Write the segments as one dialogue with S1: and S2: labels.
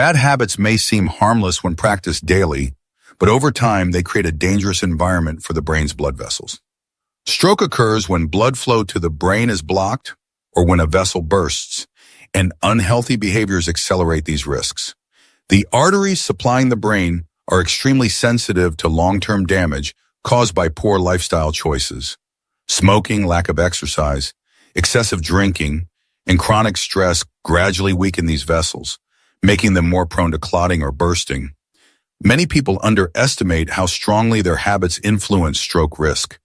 S1: Bad habits may seem harmless when practiced daily, but over time they create a dangerous environment for the brain's blood vessels. Stroke occurs when blood flow to the brain is blocked or when a vessel bursts, and unhealthy behaviors accelerate these risks. The arteries supplying the brain are extremely sensitive to long-term damage caused by poor lifestyle choices. Smoking, lack of exercise, excessive drinking, and chronic stress gradually weaken these vessels, making them more prone to clotting or bursting. Many people underestimate how strongly their habits influence stroke risk,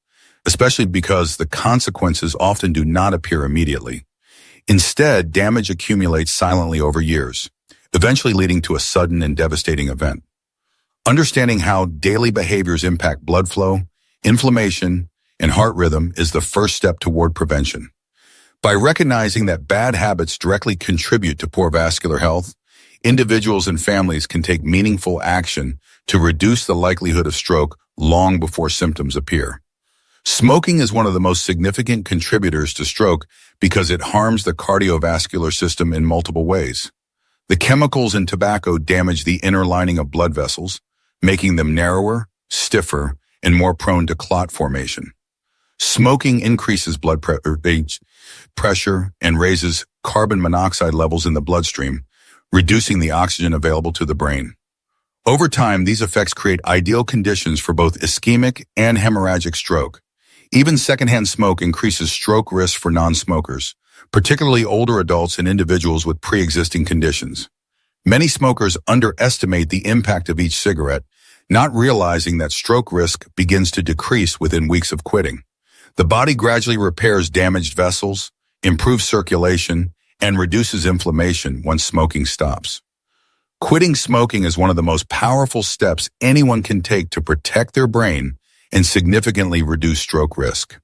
S1: especially because the consequences often do not appear immediately. Instead, damage accumulates silently over years, eventually leading to a sudden and devastating event. Understanding how daily behaviors impact blood flow, inflammation, and heart rhythm is the first step toward prevention. By recognizing that bad habits directly contribute to poor vascular health, individuals and families can take meaningful action to reduce the likelihood of stroke long before symptoms appear. Smoking is one of the most significant contributors to stroke because it harms the cardiovascular system in multiple ways. The chemicals in tobacco damage the inner lining of blood vessels, making them narrower, stiffer, and more prone to clot formation. Smoking increases blood pressure and raises carbon monoxide levels in the bloodstream, reducing the oxygen available to the brain. Over time, these effects create ideal conditions for both ischemic and hemorrhagic stroke. Even secondhand smoke increases stroke risk for non-smokers, particularly older adults and individuals with pre-existing conditions. Many smokers underestimate the impact of each cigarette, not realizing that stroke risk begins to decrease within weeks of quitting. The body gradually repairs damaged vessels, improves circulation, and reduces inflammation once smoking stops. Quitting smoking is one of the most powerful steps anyone can take to protect their brain and significantly reduce stroke risk.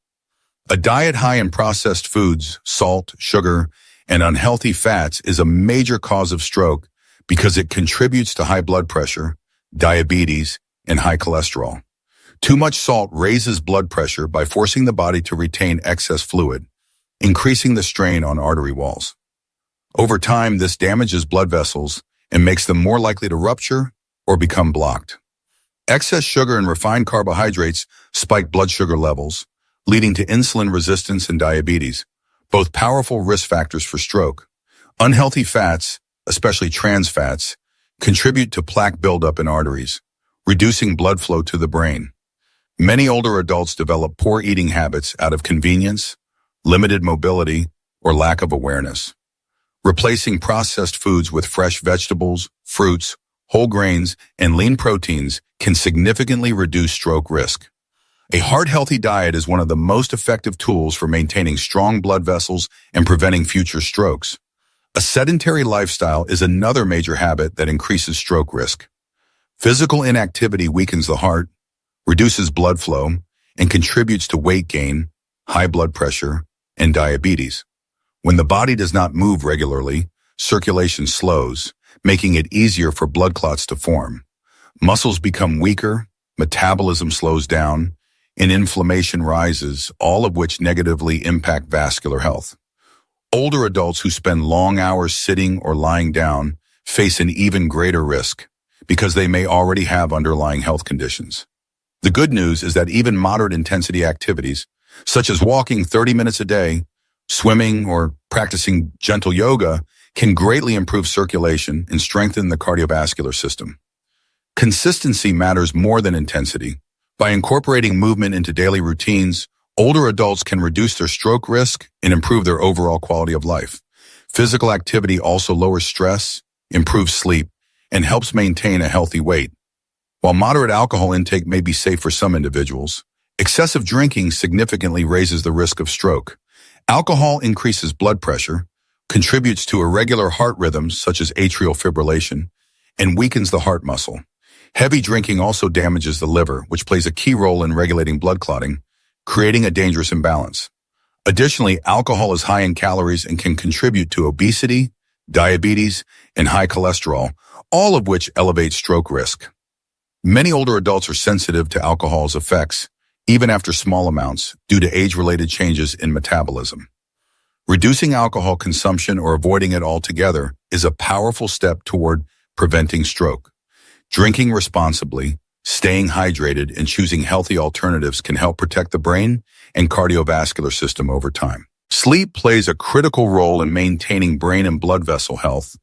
S1: A diet high in processed foods, salt, sugar, and unhealthy fats is a major cause of stroke because it contributes to high blood pressure, diabetes, and high cholesterol. Too much salt raises blood pressure by forcing the body to retain excess fluid, increasing the strain on artery walls. Over time, this damages blood vessels and makes them more likely to rupture or become blocked. Excess sugar and refined carbohydrates spike blood sugar levels, leading to insulin resistance and diabetes, both powerful risk factors for stroke. Unhealthy fats, especially trans fats, contribute to plaque buildup in arteries, reducing blood flow to the brain. Many older adults develop poor eating habits out of convenience, limited mobility, or lack of awareness. Replacing processed foods with fresh vegetables, fruits, whole grains, and lean proteins can significantly reduce stroke risk. A heart-healthy diet is one of the most effective tools for maintaining strong blood vessels and preventing future strokes. A sedentary lifestyle is another major habit that increases stroke risk. Physical inactivity weakens the heart, reduces blood flow, and contributes to weight gain, high blood pressure, and diabetes. When the body does not move regularly, circulation slows, making it easier for blood clots to form. Muscles become weaker, metabolism slows down, and inflammation rises, all of which negatively impact vascular health. Older adults who spend long hours sitting or lying down face an even greater risk because they may already have underlying health conditions. The good news is that even moderate intensity activities, such as walking 30 minutes a day, swimming, or practicing gentle yoga, can greatly improve circulation and strengthen the cardiovascular system. Consistency matters more than intensity. By incorporating movement into daily routines, older adults can reduce their stroke risk and improve their overall quality of life. Physical activity also lowers stress, improves sleep, and helps maintain a healthy weight. While moderate alcohol intake may be safe for some individuals, excessive drinking significantly raises the risk of stroke. Alcohol increases blood pressure, contributes to irregular heart rhythms such as atrial fibrillation, and weakens the heart muscle. Heavy drinking also damages the liver, which plays a key role in regulating blood clotting, creating a dangerous imbalance. Additionally, alcohol is high in calories and can contribute to obesity, diabetes, and high cholesterol, all of which elevate stroke risk. Many older adults are sensitive to alcohol's effects, even after small amounts, due to age-related changes in metabolism. Reducing alcohol consumption or avoiding it altogether is a powerful step toward preventing stroke. Drinking responsibly, staying hydrated, and choosing healthy alternatives can help protect the brain and cardiovascular system over time. Sleep plays a critical role in maintaining brain and blood vessel health,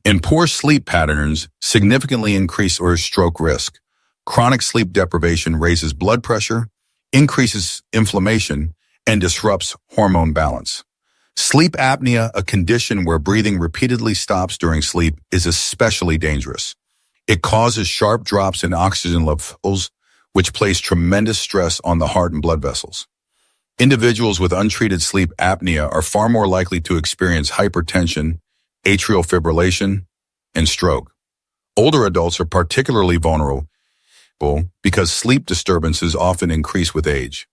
S1: and poor sleep patterns significantly increase stroke risk. Chronic sleep deprivation raises blood pressure, increases inflammation, and disrupts hormone balance. Sleep apnea, a condition where breathing repeatedly stops during sleep, is especially dangerous. It causes sharp drops in oxygen levels, which place tremendous stress on the heart and blood vessels. Individuals with untreated sleep apnea are far more likely to experience hypertension, atrial fibrillation, and stroke. Older adults are particularly vulnerable because sleep disturbances often increase with age.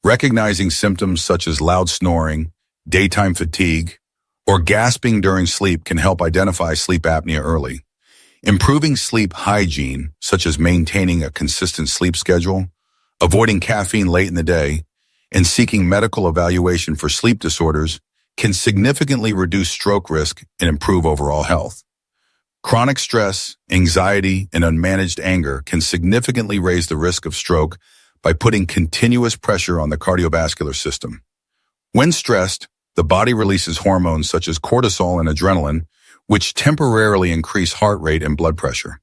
S1: Recognizing symptoms such as loud snoring, daytime fatigue, or gasping during sleep can help identify sleep apnea early. Improving sleep hygiene, such as maintaining a consistent sleep schedule, avoiding caffeine late in the day, and seeking medical evaluation for sleep disorders, can significantly reduce stroke risk and improve overall health. Chronic stress, anxiety, and unmanaged anger can significantly raise the risk of stroke by putting continuous pressure on the cardiovascular system. When stressed, the body releases hormones such as cortisol and adrenaline, which temporarily increase heart rate and blood pressure.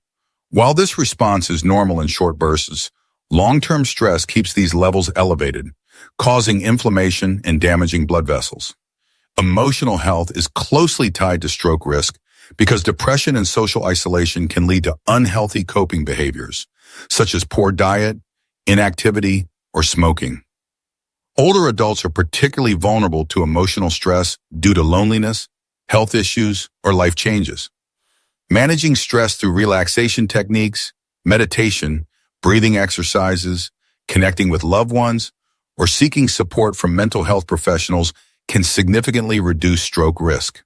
S1: While this response is normal in short bursts, long-term stress keeps these levels elevated, causing inflammation and damaging blood vessels. Emotional health is closely tied to stroke risk because depression and social isolation can lead to unhealthy coping behaviors, such as poor diet, inactivity, or smoking. Older adults are particularly vulnerable to emotional stress due to loneliness, health issues, or life changes. Managing stress through relaxation techniques, meditation, breathing exercises, connecting with loved ones, or seeking support from mental health professionals can significantly reduce stroke risk.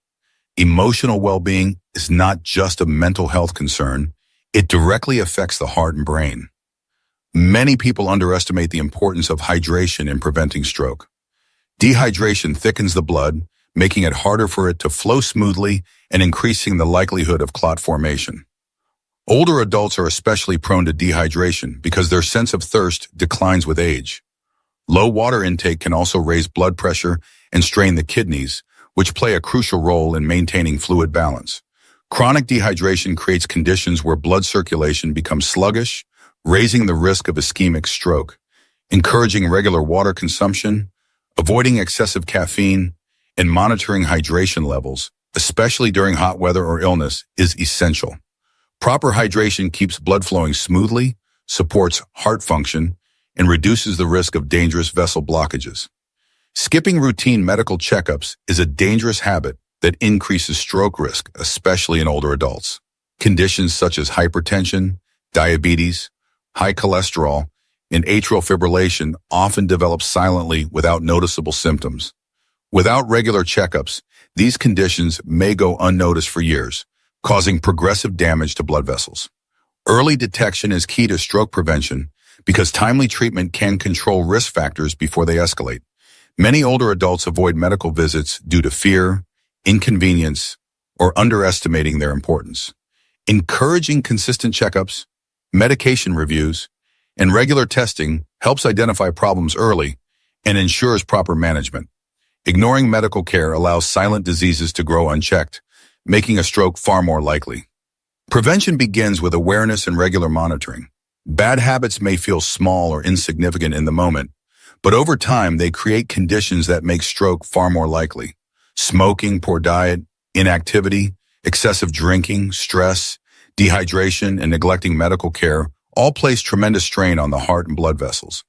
S1: Emotional well-being is not just a mental health concern, it directly affects the heart and brain. Many people underestimate the importance of hydration in preventing stroke. Dehydration thickens the blood, making it harder for it to flow smoothly and increasing the likelihood of clot formation. Older adults are especially prone to dehydration because their sense of thirst declines with age. Low water intake can also raise blood pressure and strain the kidneys, which play a crucial role in maintaining fluid balance. Chronic dehydration creates conditions where blood circulation becomes sluggish, raising the risk of ischemic stroke. Encouraging regular water consumption, avoiding excessive caffeine, and monitoring hydration levels, especially during hot weather or illness, is essential. Proper hydration keeps blood flowing smoothly, supports heart function, and reduces the risk of dangerous vessel blockages. Skipping routine medical checkups is a dangerous habit that increases stroke risk, especially in older adults. Conditions such as hypertension, diabetes, high cholesterol, and atrial fibrillation often develop silently without noticeable symptoms. Without regular checkups, these conditions may go unnoticed for years, causing progressive damage to blood vessels. Early detection is key to stroke prevention because timely treatment can control risk factors before they escalate. Many older adults avoid medical visits due to fear, inconvenience, or underestimating their importance. Encouraging consistent checkups, medication reviews, and regular testing helps identify problems early and ensures proper management. Ignoring medical care allows silent diseases to grow unchecked, making a stroke far more likely. Prevention begins with awareness and regular monitoring. Bad habits may feel small or insignificant in the moment, but over time they create conditions that make stroke far more likely. Smoking, poor diet, inactivity, excessive drinking, stress, dehydration, and neglecting medical care all place tremendous strain on the heart and blood vessels.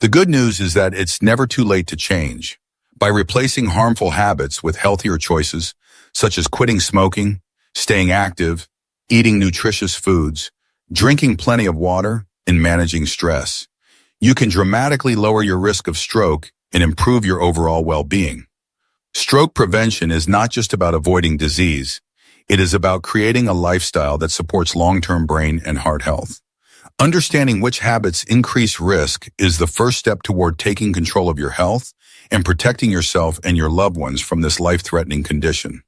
S1: The good news is that it's never too late to change. By replacing harmful habits with healthier choices, such as quitting smoking, staying active, eating nutritious foods, drinking plenty of water, and managing stress, you can dramatically lower your risk of stroke and improve your overall well-being. Stroke prevention is not just about avoiding disease. It is about creating a lifestyle that supports long-term brain and heart health. Understanding which habits increase risk is the first step toward taking control of your health and protecting yourself and your loved ones from this life-threatening condition.